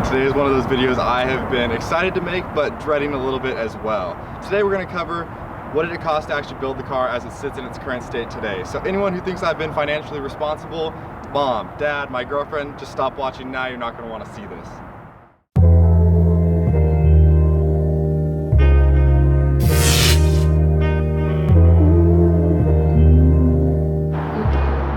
Today is one of those videos I have been excited to make, but dreading a little bit as well. Today we're going to cover what did it cost to actually build the car as it sits in its current state today. So anyone who thinks I've been financially responsible, mom, dad, my girlfriend, just stop watching now. You're not going to want to see this.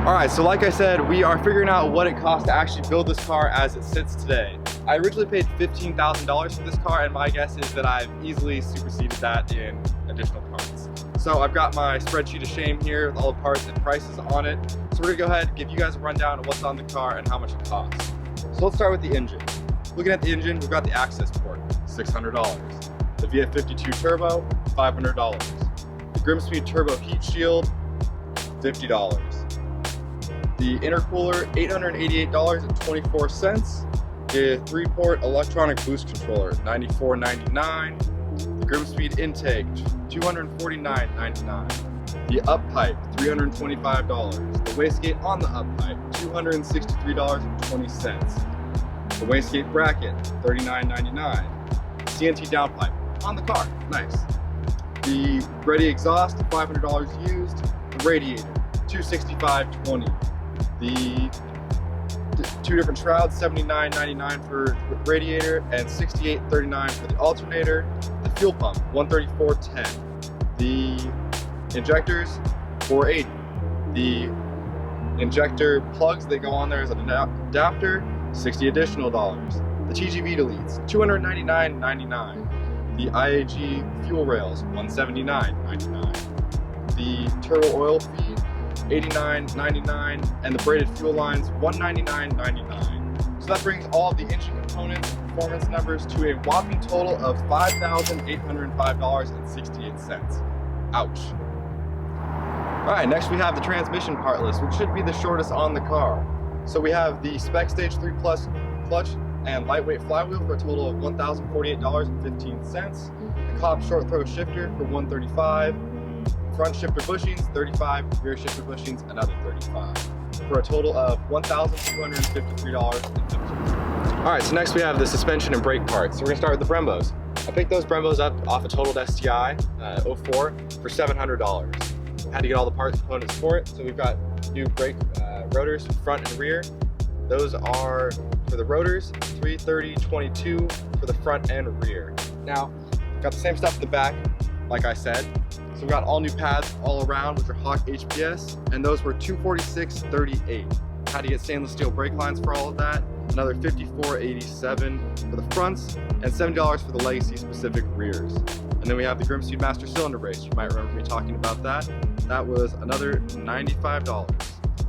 Alright, so like I said, we are figuring out what it costs to actually build this car as it sits today. I originally paid $15,000 for this car, and my guess is that I've easily superseded that in additional parts. So I've got my spreadsheet of shame here with all the parts and prices on it. So we're gonna go ahead and give you guys a rundown of what's on the car and how much it costs. So let's start with the engine. Looking at the engine, we've got the access port, $600. The VF52 turbo, $500. The Grimspeed turbo heat shield, $50. The intercooler, $888.24. The 3-port electronic boost controller, $94.99. The Grimspeed intake, $249.99. The up pipe, $325. The wastegate on the up pipe, $263.20. The wastegate bracket, $39.99. CNT downpipe on the car, nice. The ready exhaust, $500 used. The radiator, $265.20. The two different shrouds, $79.99 for radiator and $68.39 for the alternator. The fuel pump, $134.10. The injectors, $480. The injector plugs that go on there as an adapter, $60 additional dollars. The TGV deletes, $299.99. The IAG fuel rails, $179.99. The turbo oil feed, $89.99, and the braided fuel lines, $199.99. So that brings all of the engine components and performance numbers to a whopping total of $5,805.68. Ouch. Alright, next we have the transmission part list, which should be the shortest on the car. So we have the Spec Stage 3 Plus clutch and lightweight flywheel for a total of $1,048.15. The Cobb short throw shifter for $135. Front shifter bushings, $35, rear shifter bushings, another $35, for a total of $1,253.50. Alright, so next we have the suspension and brake parts. So we're going to start with the Brembos. I picked those Brembos up off a Totaled STI 04 for $700. Had to get all the parts components for it, so we've got new brake rotors, front and rear. Those are, for the rotors, 330/22 for the front and rear. Now, got the same stuff at the back, like I said. So we've got all new pads all around, which are Hawk HPS, and those were $246.38. Had to get stainless steel brake lines for all of that, another $54.87 for the fronts, and $70 for the Legacy specific rears. And then we have the Grimspeed Master Cylinder Brace. You might remember me talking about that. That was another $95.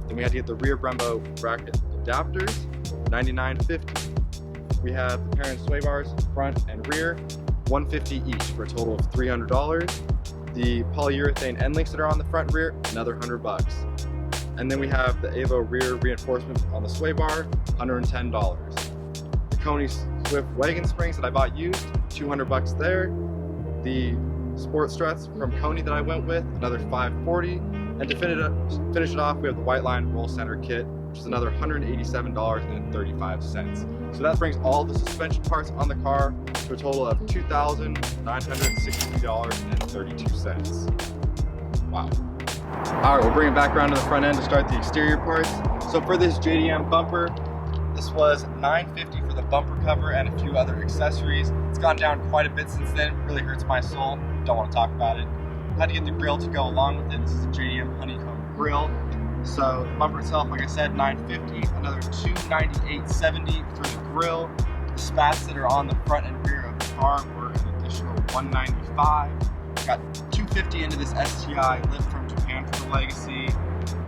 Then we had to get the rear Brembo bracket adapters, $99.50. We have the parent sway bars, front and rear, $150 each for a total of $300. The polyurethane end links that are on the front and rear, another $100. And then we have the Avo rear reinforcement on the sway bar, $110. The Coney Swift wagon springs that I bought used, $200 there. The sport struts from Coney that I went with, another $540. And to finish it off, we have the White Line roll center kit, which is another $187.35. So that brings all the suspension parts on the car to a total of $2,963.32. Wow. Alright, we'll bring it back around to the front end to start the exterior parts. So for this JDM bumper, this was $950 for the bumper cover and a few other accessories. It's gone down quite a bit since then. It really hurts my soul. Don't want to talk about it. Had to get the grill to go along with it. This is a JDM honeycomb grill. So the bumper itself, like I said, $950, another $298.70 for the grill. The spats that are on the front and rear of the car were an additional $195. Got $250 into this STI lift from Japan for the Legacy.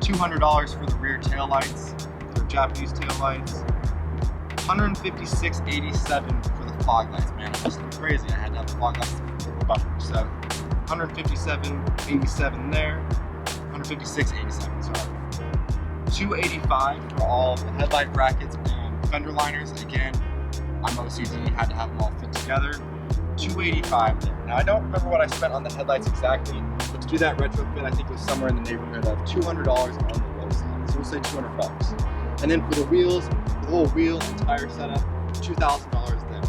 $200 for the rear taillights, they're Japanese taillights. $156.87 for the fog lights. Man, it's just crazy. I had to have the fog lights for the bumper. So $157.87 there. $156.87, sorry. $285 for all the headlight brackets and fender liners. Again, I'm OCD, had to have them all fit together. $285 there. Now I don't remember what I spent on the headlights exactly, but to do that retrofit, I think it was somewhere in the neighborhood of $200 on the low side. So we'll say $200. And then for the wheels, the whole wheel and tire setup, $2,000 then.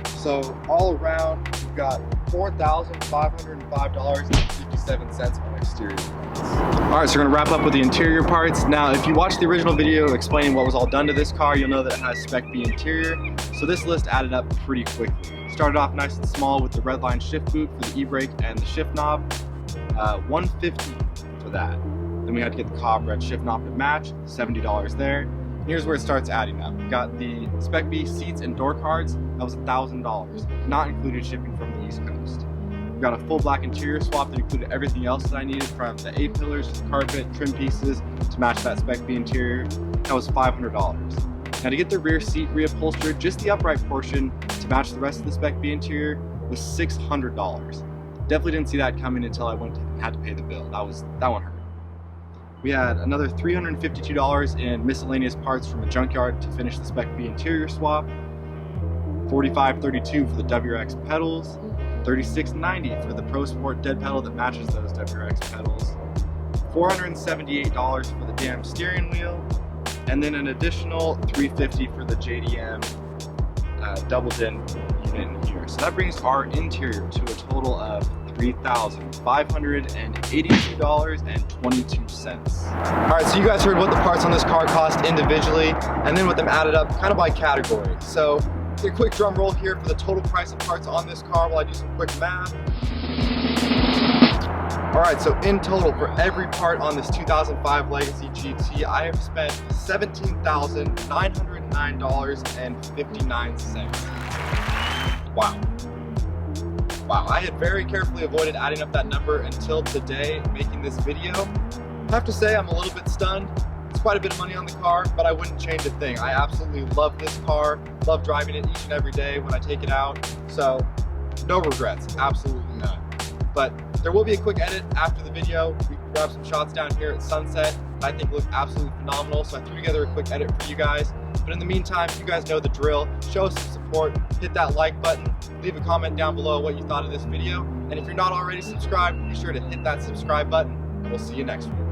So all around, we've got $4,505.57 on exterior parts. All right, so we're gonna wrap up with the interior parts. Now, if you watched the original video explaining what was all done to this car, you'll know that it has Spec B interior. So this list added up pretty quickly. Started off nice and small with the red line shift boot for the e-brake and the shift knob. $150 for that. Then we had to get the Cobb red shift knob to match, $70 there. And here's where it starts adding up. We've got the Spec B seats and door cards, that was $1,000, not included shipping from the East Coast. We've got a full black interior swap that included everything else that I needed, from the A-pillars to the carpet, trim pieces to match that Spec B interior. That was $500. Now to get the rear seat reupholstered, just the upright portion to match the rest of the Spec B interior was $600. Definitely didn't see that coming until I went and had to pay the bill. That one hurt. We had another $352 in miscellaneous parts from a junkyard to finish the Spec B interior swap. $45.32 for the WRX pedals. $36.90 for the Pro Sport dead pedal that matches those WRX pedals. $478 for the damn steering wheel. And then an additional $350 for the JDM double din unit in here. So that brings our interior to a total of $3,582.22. All right, so you guys heard what the parts on this car cost individually, and then with them added up kind of by category. So a quick drum roll here for the total price of parts on this car while I do some quick math. All right, so in total for every part on this 2005 Legacy GT, I have spent $17,909.59. Wow. Wow, I had very carefully avoided adding up that number until today, making this video. I have to say I'm a little bit stunned. It's quite a bit of money on the car, but I wouldn't change a thing. I absolutely love this car, love driving it each and every day when I take it out. So no regrets, absolutely none. But there will be a quick edit after the video. We can grab some shots down here at sunset that I think look absolutely phenomenal. So I threw together a quick edit for you guys. But in the meantime, you guys know the drill. Show us some support, hit that like button, leave a comment down below what you thought of this video. And if you're not already subscribed, be sure to hit that subscribe button, and we'll see you next week.